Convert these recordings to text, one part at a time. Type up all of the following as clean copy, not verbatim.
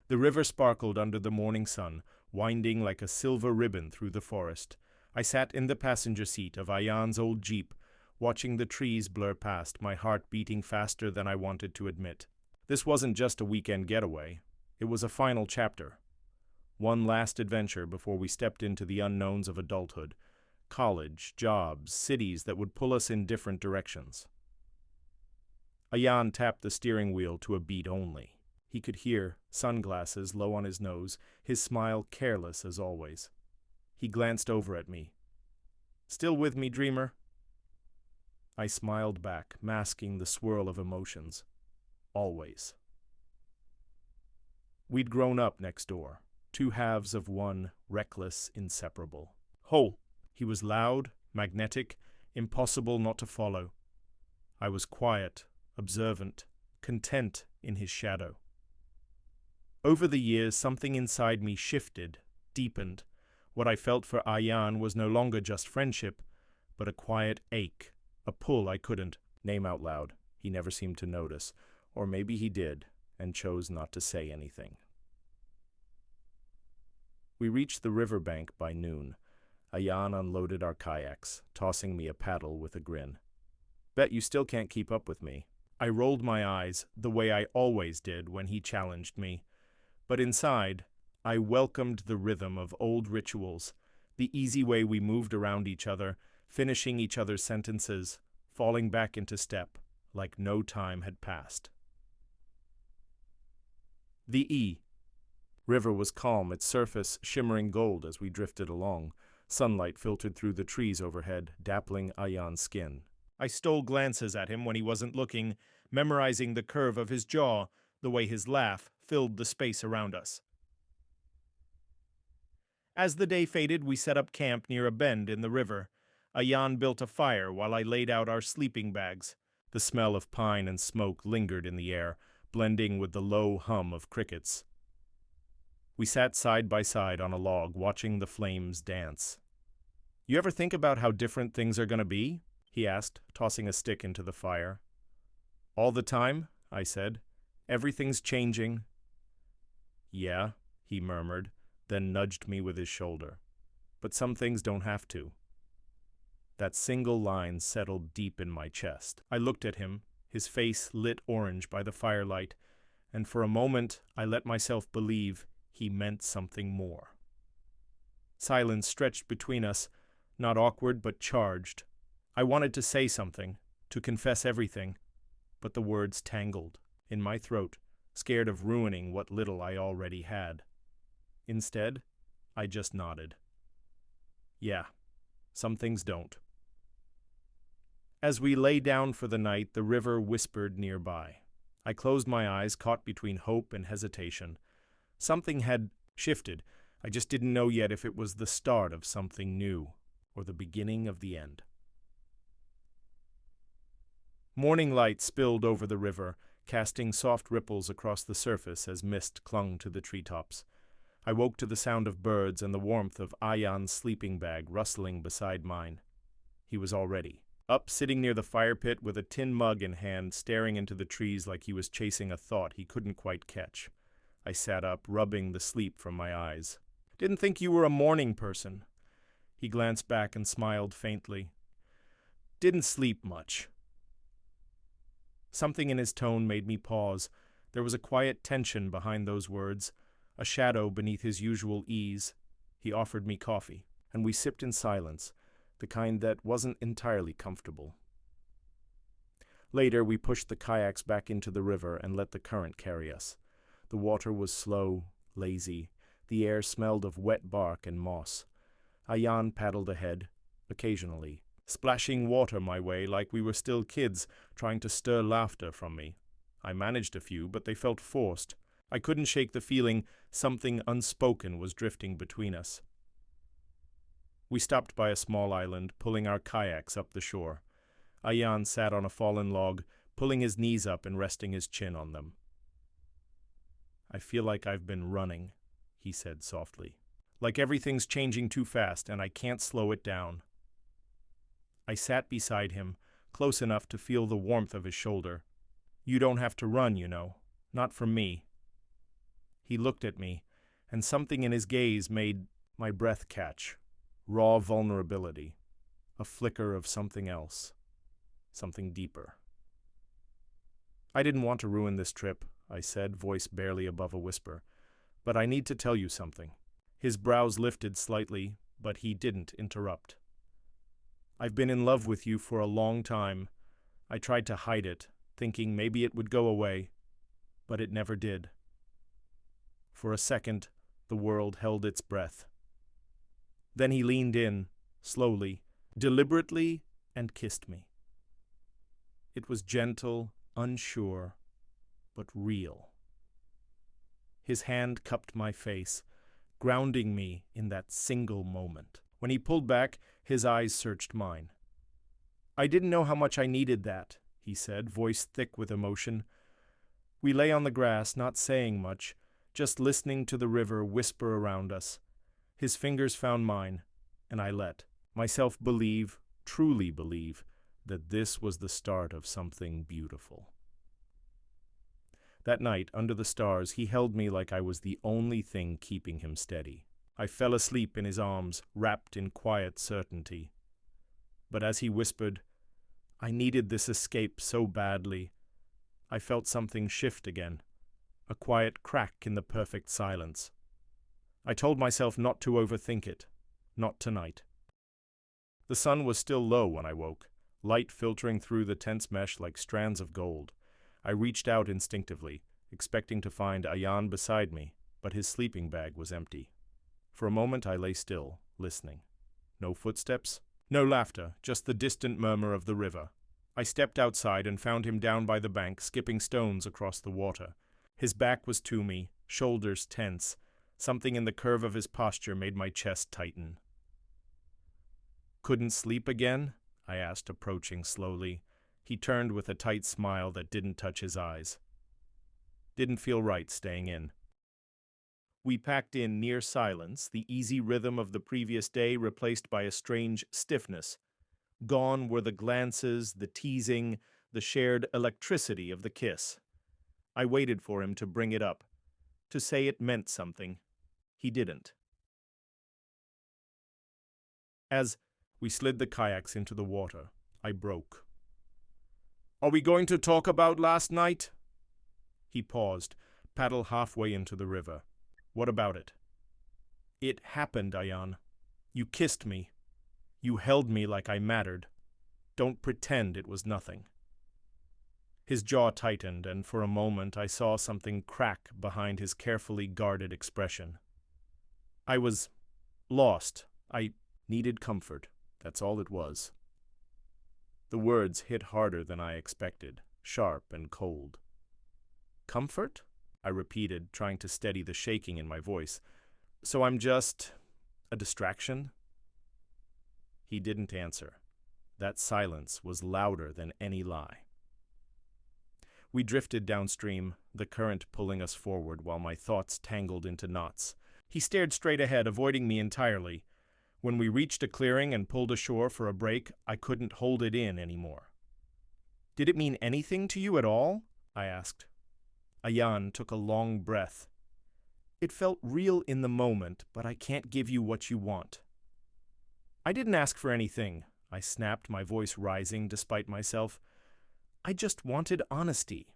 The river sparkled under the morning sun, winding like a silver ribbon through the forest. I sat in the passenger seat of Ayan's old Jeep, watching the trees blur past, my heart beating faster than I wanted to admit. This wasn't just a weekend getaway. It was a final chapter. One last adventure before we stepped into the unknowns of adulthood. College, jobs, cities that would pull us in different directions. Ayan tapped the steering wheel to a beat only. He could hear, sunglasses low on his nose, his smile careless as always. He glanced over at me. "Still with me, dreamer?" I smiled back, masking the swirl of emotions. Always. We'd grown up next door, two halves of one, reckless, inseparable. Ho! He was loud, magnetic, impossible not to follow. I was quiet, observant, content in his shadow. Over the years, something inside me shifted, deepened. What I felt for Ayan was no longer just friendship, but a quiet ache, a pull I couldn't name out loud. He never seemed to notice, or maybe he did, and chose not to say anything. We reached the riverbank by noon. Ayan unloaded our kayaks, tossing me a paddle with a grin. "Bet you still can't keep up with me." I rolled my eyes, the way I always did when he challenged me. But inside, I welcomed the rhythm of old rituals, the easy way we moved around each other, finishing each other's sentences, falling back into step, like no time had passed. The river was calm, its surface shimmering gold as we drifted along. Sunlight filtered through the trees overhead, dappling Ayan's skin. I stole glances at him when he wasn't looking, memorizing the curve of his jaw, the way his laugh filled the space around us. As the day faded, we set up camp near a bend in the river. Ayan built a fire while I laid out our sleeping bags. The smell of pine and smoke lingered in the air, blending with the low hum of crickets. We sat side by side on a log, watching the flames dance. "You ever think about how different things are going to be?" he asked, tossing a stick into the fire. "All the time," I said. "Everything's changing." "Yeah," he murmured, then nudged me with his shoulder. "But some things don't have to." That single line settled deep in my chest. I looked at him, his face lit orange by the firelight, and for a moment I let myself believe he meant something more. Silence stretched between us, not awkward but charged. I wanted to say something, to confess everything, but the words tangled in my throat, scared of ruining what little I already had. Instead, I just nodded. "Yeah, some things don't." As we lay down for the night, the river whispered nearby. I closed my eyes, caught between hope and hesitation. Something had shifted. I just didn't know yet if it was the start of something new, or the beginning of the end. Morning light spilled over the river, casting soft ripples across the surface as mist clung to the treetops. I woke to the sound of birds and the warmth of Ayan's sleeping bag rustling beside mine. He was all ready. Up, sitting near the fire pit with a tin mug in hand, staring into the trees like he was chasing a thought he couldn't quite catch. I sat up, rubbing the sleep from my eyes. "Didn't think you were a morning person." He glanced back and smiled faintly. "Didn't sleep much." Something in his tone made me pause. There was a quiet tension behind those words, a shadow beneath his usual ease. He offered me coffee, and we sipped in silence, the kind that wasn't entirely comfortable. Later, we pushed the kayaks back into the river and let the current carry us. The water was slow, lazy. The air smelled of wet bark and moss. Ayan paddled ahead, occasionally, splashing water my way like we were still kids, trying to stir laughter from me. I managed a few, but they felt forced. I couldn't shake the feeling something unspoken was drifting between us. We stopped by a small island, pulling our kayaks up the shore. Ayan sat on a fallen log, pulling his knees up and resting his chin on them. "I feel like I've been running," he said softly. "Like everything's changing too fast and I can't slow it down." I sat beside him, close enough to feel the warmth of his shoulder. "You don't have to run, you know. Not from me." He looked at me, and something in his gaze made my breath catch. Raw vulnerability. A flicker of something else. Something deeper. "I didn't want to ruin this trip," I said, voice barely above a whisper. "But I need to tell you something." His brows lifted slightly, but he didn't interrupt. "I've been in love with you for a long time. I tried to hide it, thinking maybe it would go away, but it never did." For a second, the world held its breath. Then he leaned in, slowly, deliberately, and kissed me. It was gentle, unsure, but real. His hand cupped my face, grounding me in that single moment. When he pulled back, his eyes searched mine. "I didn't know how much I needed that," he said, voice thick with emotion. We lay on the grass, not saying much, just listening to the river whisper around us. His fingers found mine, and I let myself believe, truly believe, that this was the start of something beautiful. That night, under the stars, he held me like I was the only thing keeping him steady. I fell asleep in his arms, wrapped in quiet certainty. But as he whispered, "I needed this escape so badly," I felt something shift again, a quiet crack in the perfect silence. I told myself not to overthink it, not tonight. The sun was still low when I woke, light filtering through the tense mesh like strands of gold. I reached out instinctively, expecting to find Ayan beside me, but his sleeping bag was empty. For a moment I lay still, listening. No footsteps, no laughter, just the distant murmur of the river. I stepped outside and found him down by the bank, skipping stones across the water. His back was to me, shoulders tense. Something in the curve of his posture made my chest tighten. "Couldn't sleep again?" I asked, approaching slowly. He turned with a tight smile that didn't touch his eyes. Didn't feel right staying in. We packed in near silence, the easy rhythm of the previous day replaced by a strange stiffness. Gone were the glances, the teasing, the shared electricity of the kiss. I waited for him to bring it up, to say it meant something. He didn't. As we slid the kayaks into the water, I broke. "Are we going to talk about last night?" He paused, paddle halfway into the river. "What about it?" "It happened, Ayan. You kissed me. You held me like I mattered. Don't pretend it was nothing." His jaw tightened, and for a moment I saw something crack behind his carefully guarded expression. I was lost. I needed comfort. That's all it was. The words hit harder than I expected, sharp and cold. "Comfort?" I repeated, trying to steady the shaking in my voice. "So I'm just a distraction?" He didn't answer. That silence was louder than any lie. We drifted downstream, the current pulling us forward while my thoughts tangled into knots. He stared straight ahead, avoiding me entirely. When we reached a clearing and pulled ashore for a break, I couldn't hold it in anymore. "Did it mean anything to you at all?" I asked. Ayan took a long breath. "It felt real in the moment, but I can't give you what you want." "I didn't ask for anything," I snapped, my voice rising despite myself. "I just wanted honesty."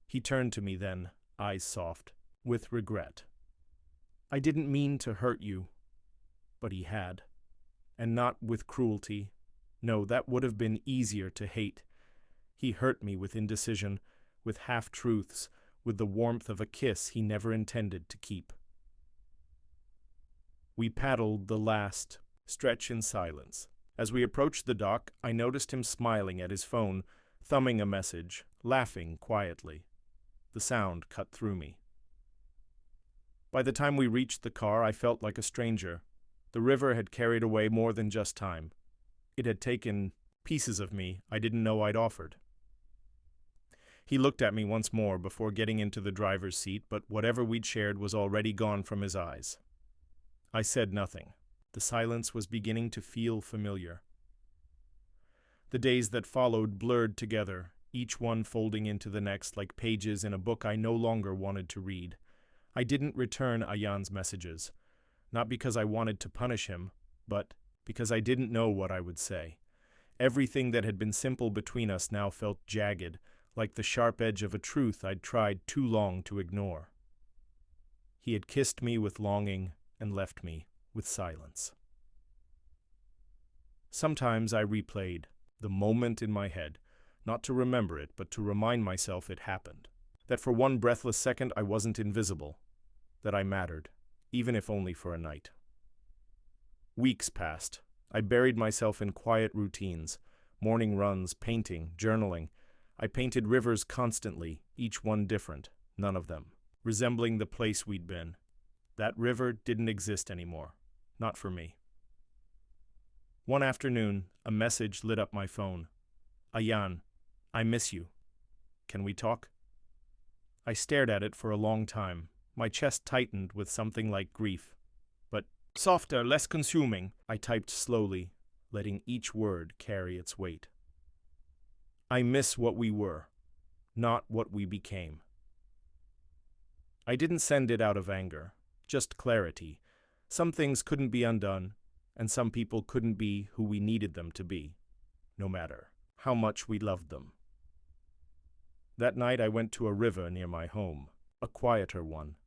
He turned to me then, eyes soft, with regret. "I didn't mean to hurt you." But he had. And not with cruelty. No, that would have been easier to hate. He hurt me with indecision, with half-truths, with the warmth of a kiss he never intended to keep. We paddled the last stretch in silence. As we approached the dock, I noticed him smiling at his phone, thumbing a message, laughing quietly. The sound cut through me. By the time we reached the car, I felt like a stranger. The river had carried away more than just time. It had taken pieces of me I didn't know I'd offered. He looked at me once more before getting into the driver's seat, but whatever we'd shared was already gone from his eyes. I said nothing. The silence was beginning to feel familiar. The days that followed blurred together, each one folding into the next like pages in a book I no longer wanted to read. I didn't return Ayan's messages, not because I wanted to punish him, but because I didn't know what I would say. Everything that had been simple between us now felt jagged, like the sharp edge of a truth I'd tried too long to ignore. He had kissed me with longing and left me with silence. Sometimes I replayed the moment in my head, not to remember it, but to remind myself it happened. That for one breathless second I wasn't invisible, that I mattered, even if only for a night. Weeks passed. I buried myself in quiet routines, morning runs, painting, journaling. I painted rivers constantly, each one different, none of them resembling the place we'd been. That river didn't exist anymore, not for me. One afternoon, a message lit up my phone. Ayan, I miss you. Can we talk? I stared at it for a long time. My chest tightened with something like grief. But softer, less consuming, I typed slowly, letting each word carry its weight. I miss what we were, not what we became. I didn't send it out of anger, just clarity. Some things couldn't be undone, and some people couldn't be who we needed them to be, no matter how much we loved them. That night I went to a river near my home, a quieter one.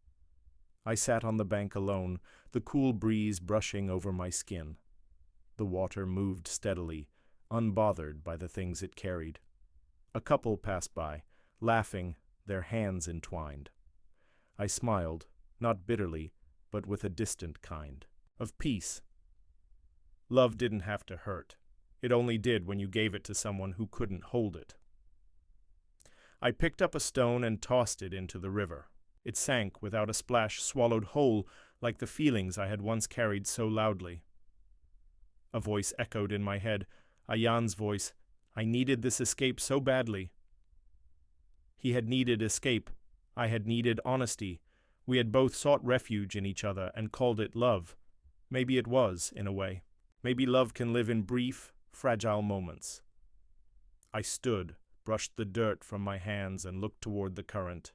I sat on the bank alone, the cool breeze brushing over my skin. The water moved steadily, unbothered by the things it carried. A couple passed by, laughing, their hands entwined. I smiled, not bitterly, but with a distant kind of peace. Love didn't have to hurt. It only did when you gave it to someone who couldn't hold it. I picked up a stone and tossed it into the river. It sank without a splash, swallowed whole, like the feelings I had once carried so loudly. A voice echoed in my head, Ayan's voice. I needed this escape so badly. He had needed escape. I had needed honesty. We had both sought refuge in each other and called it love. Maybe it was, in a way. Maybe love can live in brief, fragile moments. I stood, brushed the dirt from my hands, and looked toward the current.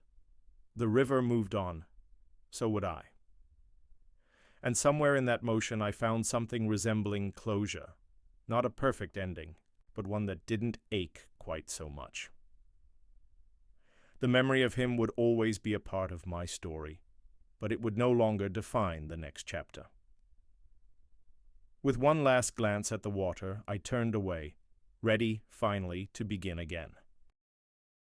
The river moved on. So would I. And somewhere in that motion I found something resembling closure. Not a perfect ending, but one that didn't ache quite so much. The memory of him would always be a part of my story, but it would no longer define the next chapter. With one last glance at the water, I turned away, ready, finally, to begin again.